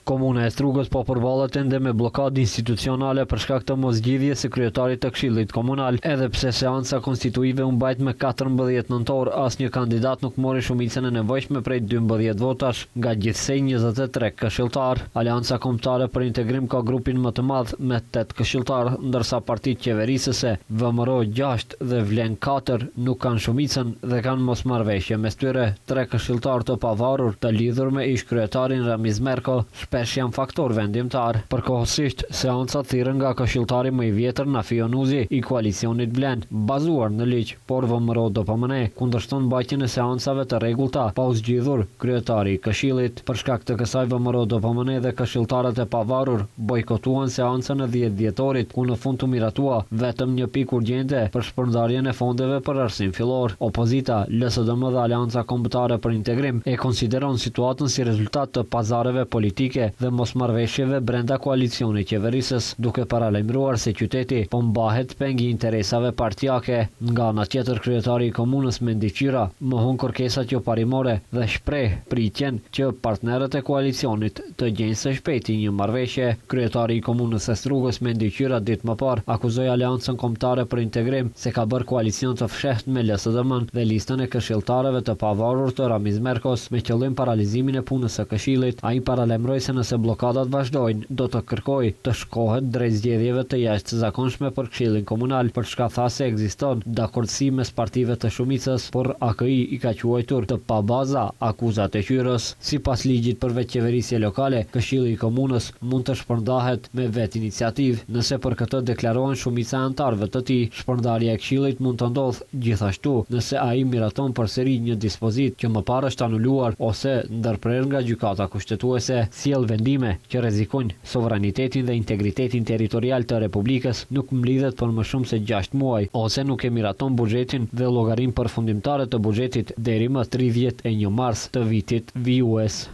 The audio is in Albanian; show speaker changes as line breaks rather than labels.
Komuna e Strugës po përballet ende me bllokadë institucionale për shkak të mosgjidhjes së kryetarit të Këshillit Komunal. Edhe pse seanca konstituive u mbajt me 14 nëntor, asnjë kandidat nuk mori shumicën e nevojshme prej 12 votash nga gjithsej 23 këshilltar. Aleanca Kombëtare për Integrim ka grupin më të madh me 8 këshilltar, ndërsa partitë qeverisëse VMRO 6 dhe Vlen 4 nuk kanë shumicën dhe kanë mosmarrveshje mes tyre. 3 këshilltar të pavarur të lidhur me ish kryetarin Ramiz Merko shpesh janë faktor vendimtar. Përkohësisht, seanca thirrën nga këshilltari më i vjetër Nafi Onuzi i koalicionit Blen, bazuar në ligj, por VMRO DPMN kundërshton mbajtjen e seancave të rregullta pa u zgjidhur kryetari i Këshillit. Për shkak të kësaj VMRO DPMN dhe këshilltarët e pavarur bojkotuan seancën e 10 dhjetorit, ku në fund të miratua vetëm një pikë urgjente për shpërndarjen e fondeve për arsim fillor. Opozita, LSDM dhe Aleanca Kombëtare për Integrim e konsideron situatën si rezultat të pazareve politike dhe mosmarrveshjeve brenda koalicionit qeverisës, duke paralajmëruar se qyteti po mbahet peng i interesave partijake. Nga ana tjetër, kryetari i komunës Mendi Qira mohon kërkesat jo parimore dhe shpreh pritjen që partnerët e koalicionit të gjejnë së shpejti një marrëveshje. Kryetari i komunës së Strugës Mendi Qira ditë më parë akuzoi Aleancën Kombëtare për Integrim se ka bërë koalicion të fshehtë me LSDM dhe listën e këshilltarëve të pavarur të Ramiz Merkos me qëllim paralizimin e punës së Këshillit. Ai paralajmëroi se nëse bllokadat vazhdojnë, do të kërkojë të shkohet drejt zgjedhjeve të jashtëzakonshme për Këshillin Komunal, për çka tha se ekziston dakordsi mes partive të shumicës, por AKI i ka quajtur të pabaza akuzat e qyrës. Sipas ligjit për vetëqeverisje lokale, Këshilli i Komunës mund të shpërndahet me vetë iniciativë, nëse për këtë deklarohen shumica e anëtarëve të tij. Shpërndarja e Këshillit mund të ndodhë gjithashtu nëse ai miraton përsëri një dispozitë që më parë është anuluar ose ndërprer nga gjykata kushtetuese. Sjell vendime që rrezikojnë sovranitetin dhe integritetin territorial të Republikës, nuk mblidhet për më shumë se 6 muaj, ose nuk e miraton buxhetin dhe llogarinë përfundimtare të buxhetit deri më 31 mars të vitit vijues.